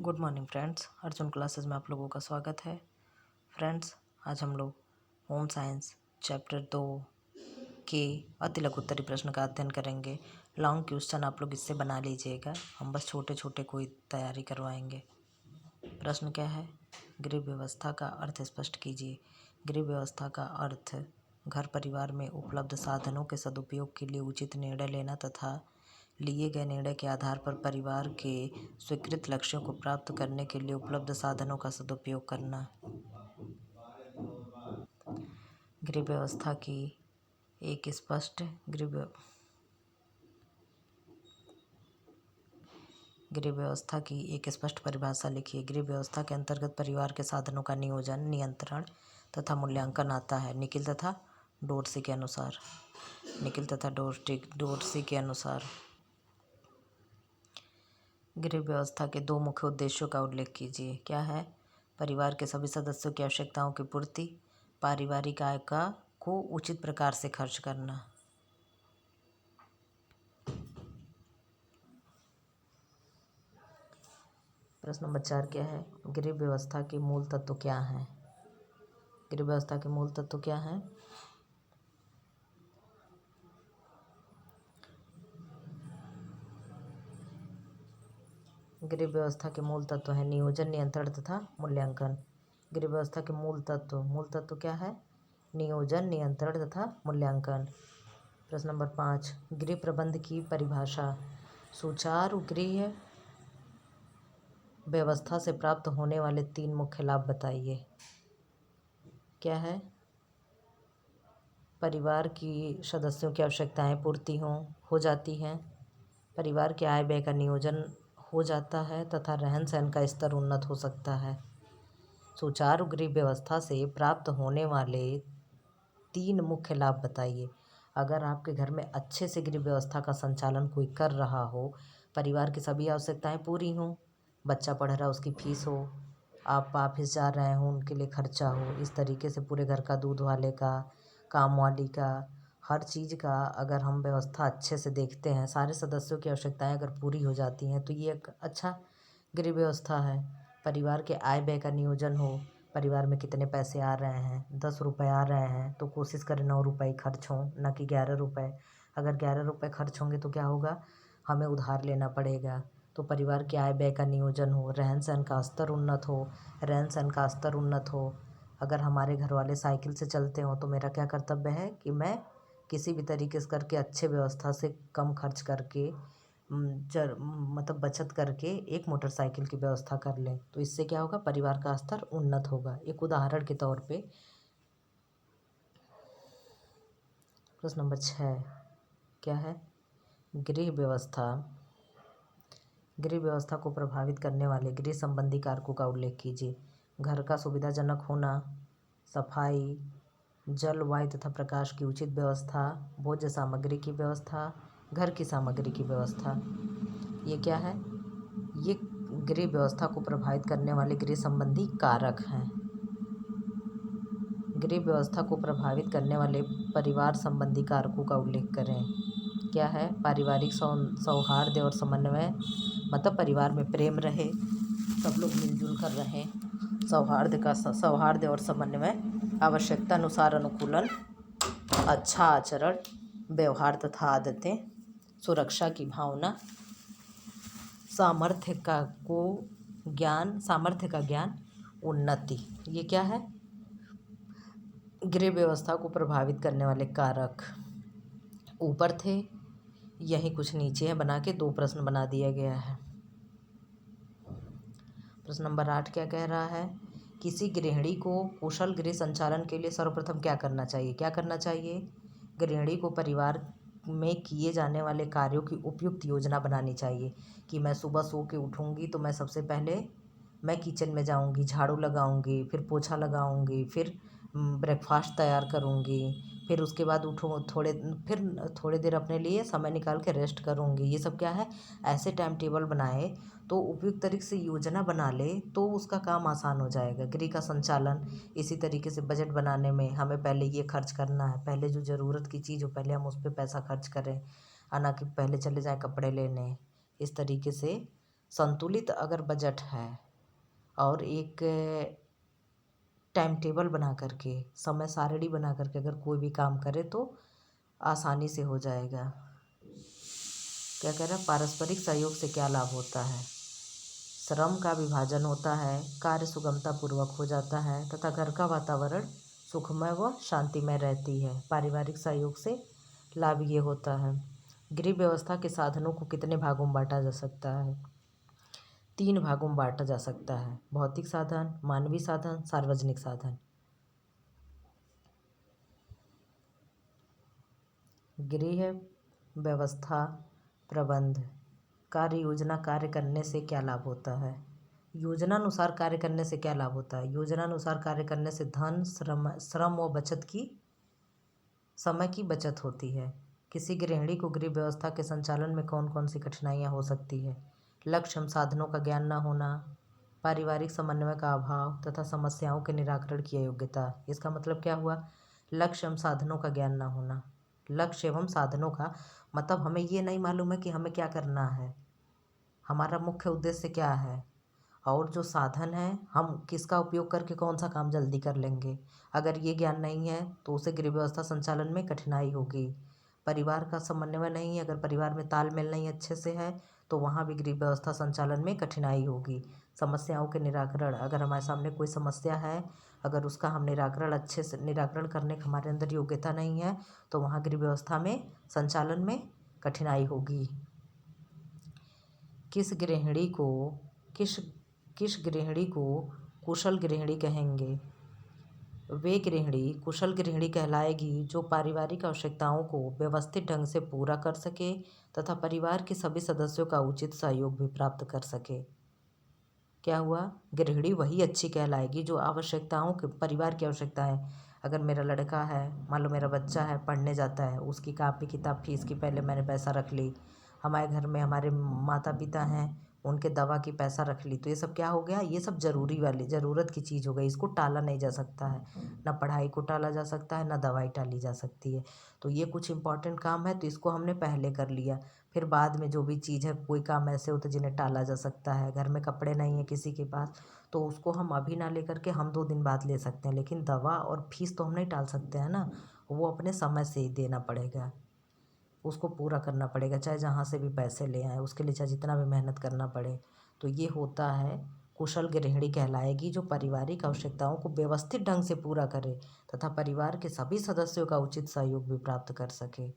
Good morning friends, Arjun classes में आप लोगों का स्वागत है। फ्रेंड्स, आज हम लोग होम साइंस चैप्टर 2 के अति लघु उत्तरी प्रश्न का अध्ययन करेंगे। लॉन्ग क्वेश्चन आप लोग इससे बना लीजिएगा, हम बस छोटे छोटे कोई तैयारी करवाएंगे। प्रश्न क्या है? गृह व्यवस्था का अर्थ स्पष्ट कीजिए। गृह व्यवस्था का अर्थ घर परिवार में उपलब्ध साधनों के सदुपयोग के लिए उचित निर्णय लेना तथा लिए गए निर्णय के आधार पर परिवार के स्वीकृत लक्ष्यों को प्राप्त करने के लिए उपलब्ध साधनों का सदुपयोग करना। गृह व्यवस्था की एक स्पष्ट परिभाषा लिखिए। गृह व्यवस्था के अंतर्गत परिवार के साधनों का नियोजन, नियंत्रण तथा मूल्यांकन आता है। निखिल तथा डोर्सी के अनुसार गृह व्यवस्था के दो मुख्य उद्देश्यों का उल्लेख कीजिए। क्या है? परिवार के सभी सदस्यों की आवश्यकताओं की पूर्ति, पारिवारिक आय को उचित प्रकार से खर्च करना। प्रश्न नंबर 4 क्या है? गृह व्यवस्था के मूल तत्व क्या हैं? गृह व्यवस्था के मूल तत्व क्या हैं? गृह व्यवस्था के मूल तत्व हैं नियोजन, नियंत्रण तथा मूल्यांकन। गृह व्यवस्था के मूल तत्व क्या है? नियोजन, नियंत्रण तथा मूल्यांकन। प्रश्न नंबर 5, गृह प्रबंध की परिभाषा। सुचारू गृह व्यवस्था से प्राप्त होने वाले 3 मुख्य लाभ बताइए। क्या है? परिवार की सदस्यों की आवश्यकताएं पूर्ति हो जाती हैं, परिवार के आय व्यय का नियोजन हो जाता है तथा रहन सहन का स्तर उन्नत हो सकता है। सुचारू गृह व्यवस्था से प्राप्त होने वाले 3 मुख्य लाभ बताइए। अगर आपके घर में अच्छे से गृह व्यवस्था का संचालन कोई कर रहा हो, परिवार की सभी आवश्यकताएं पूरी हों, बच्चा पढ़ रहा उसकी फीस हो, आप ऑफिस जा रहे हो उनके लिए खर्चा हो, इस तरीके से पूरे घर का, दूध वाले का, काम वाली का, हर चीज़ का अगर हम व्यवस्था अच्छे से देखते हैं, सारे सदस्यों की आवश्यकताएं अगर पूरी हो जाती हैं तो ये एक अच्छा गृह व्यवस्था है। परिवार के आय व्यय का नियोजन हो, परिवार में कितने पैसे आ रहे हैं, 10 रुपये आ रहे हैं तो कोशिश करें 9 रुपये खर्च हों, न कि 11 रुपये। अगर 11 रुपये खर्च होंगे तो क्या होगा? हमें उधार लेना पड़ेगा। तो परिवार के आय व्यय का नियोजन हो, रहन सहन का स्तर उन्नत हो। अगर हमारे घर वाले साइकिल से चलते हो तो मेरा क्या कर्तव्य है कि मैं किसी भी तरीके से करके अच्छे व्यवस्था से कम खर्च करके बचत करके एक मोटरसाइकिल की व्यवस्था कर लें। तो इससे क्या होगा? परिवार का स्तर उन्नत होगा। एक उदाहरण के तौर पे प्रश्न नंबर 6 क्या है? गृह व्यवस्था को प्रभावित करने वाले गृह संबंधी कारकों का उल्लेख कीजिए। घर का सुविधाजनक होना, सफाई, जल, वायु तथा प्रकाश की उचित व्यवस्था, भोज्य सामग्री की व्यवस्था, घर की सामग्री की व्यवस्था। ये क्या है? ये गृह व्यवस्था को प्रभावित करने वाले गृह संबंधी कारक हैं। गृह व्यवस्था को प्रभावित करने वाले परिवार संबंधी कारकों का उल्लेख करें। क्या है? पारिवारिक सौहार्द और समन्वय, परिवार में प्रेम रहे, सब लोग मिलजुल कर रहें, सौहार्द और समन्वय, आवश्यकता अनुसार अनुकूलन, अच्छा आचरण, व्यवहार तथा आदतें, सुरक्षा की भावना, सामर्थ्य का ज्ञान, उन्नति। ये क्या है? गृह व्यवस्था को प्रभावित करने वाले कारक ऊपर थे, यही कुछ नीचे है, बना के 2 प्रश्न बना दिया गया है। प्रश्न नंबर 8 क्या कह रहा है? किसी गृहिणी को कुशल गृह संचालन के लिए सर्वप्रथम क्या करना चाहिए? गृहिणी को परिवार में किए जाने वाले कार्यों की उपयुक्त योजना बनानी चाहिए कि मैं सुबह सो के उठूँगी तो मैं सबसे पहले मैं किचन में जाऊँगी, झाड़ू लगाऊँगी, फिर पोछा लगाऊँगी, फिर ब्रेकफास्ट तैयार करूँगी, फिर उसके बाद थोड़े देर अपने लिए समय निकाल के रेस्ट करूँगी। ये सब क्या है? ऐसे टाइम टेबल बनाए तो उपयुक्त तरीके से योजना बना ले तो उसका काम आसान हो जाएगा। गृह का संचालन इसी तरीके से बजट बनाने में हमें पहले ये खर्च करना है, पहले जो ज़रूरत की चीज़ हो पहले हम उस पर पैसा खर्च करें, ना कि पहले चले जाएँ कपड़े लेने। इस तरीके से संतुलित अगर बजट है और एक टाइम टेबल बना करके, समय सारणी बना करके अगर कोई भी काम करे तो आसानी से हो जाएगा। क्या कह रहा है, पारस्परिक सहयोग से क्या लाभ होता है। श्रम का विभाजन होता है, कार्य सुगमता पूर्वक हो जाता है तथा घर का वातावरण सुखमय व शांतिमय रहती है। पारिवारिक सहयोग से लाभ ये होता है। गृह व्यवस्था के साधनों को कितने भागों में बांटा जा सकता है। 3 भागों में बांटा जा सकता है, भौतिक साधन, मानवीय साधन, सार्वजनिक साधन। गृह व्यवस्था प्रबंध कार्य योजना कार्य करने से क्या लाभ होता है। योजनानुसार कार्य करने से क्या लाभ होता है। योजनानुसार कार्य करने से धन, श्रम व बचत की समय की बचत होती है। किसी गृहिणी को गृह व्यवस्था के संचालन में कौन कौन सी कठिनाइयाँ हो सकती है। लक्ष्य एवं साधनों का ज्ञान न होना, पारिवारिक समन्वय का अभाव तथा समस्याओं के निराकरण की अयोग्यता। इसका मतलब क्या हुआ, लक्ष्य एवं साधनों का ज्ञान न होना। लक्ष्य एवं साधनों का मतलब हमें ये नहीं मालूम है कि हमें क्या करना है, हमारा मुख्य उद्देश्य क्या है, और जो साधन है हम किसका उपयोग करके कौन सा काम जल्दी कर लेंगे। अगर ये ज्ञान नहीं है तो उसे गृह व्यवस्था संचालन में कठिनाई होगी। परिवार का समन्वय नहीं है, अगर परिवार में तालमेल नहीं अच्छे से है तो वहाँ भी गृह व्यवस्था संचालन में कठिनाई होगी। समस्याओं के निराकरण, अगर हमारे सामने कोई समस्या है, अगर उसका हम निराकरण अच्छे से निराकरण करने का हमारे अंदर योग्यता नहीं है तो वहाँ गृह व्यवस्था में संचालन में कठिनाई होगी। किस गृहिणी को कुशल गृहिणी कहेंगे। वे गृहिणी कुशल गृहिणी कहलाएगी जो पारिवारिक आवश्यकताओं को व्यवस्थित ढंग से पूरा कर सके तथा परिवार के सभी सदस्यों का उचित सहयोग भी प्राप्त कर सके। क्या हुआ, गृहिणी वही अच्छी कहलाएगी जो आवश्यकताओं के परिवार की आवश्यकता है। अगर मेरा लड़का है, मान लो मेरा बच्चा है, पढ़ने जाता है, उसकी कापी किताब फीस की पहले मैंने पैसा रख ली। हमारे घर में हमारे माता पिता हैं, उनके दवा की पैसा रख ली। तो ये सब क्या हो गया, ये सब ज़रूरत की चीज़ हो गई। इसको टाला नहीं जा सकता है, ना पढ़ाई को टाला जा सकता है, ना दवाई टाली जा सकती है। तो ये कुछ इंपॉर्टेंट काम है तो इसको हमने पहले कर लिया। फिर बाद में जो भी चीज़ है, कोई काम ऐसे होते जिन्हें टाला जा सकता है। घर में कपड़े नहीं है किसी के पास तो उसको हम अभी ना लेकर के हम 2 दिन बाद ले सकते हैं, लेकिन दवा और फीस तो हम नहीं टाल सकते हैं ना, वो अपने समय से ही देना पड़ेगा, उसको पूरा करना पड़ेगा, चाहे जहाँ से भी पैसे ले आए उसके लिए, चाहे जितना भी मेहनत करना पड़े। तो ये होता है कुशल गृहिणी कहलाएगी जो पारिवारिक आवश्यकताओं को व्यवस्थित ढंग से पूरा करे तथा परिवार के सभी सदस्यों का उचित सहयोग भी प्राप्त कर सके।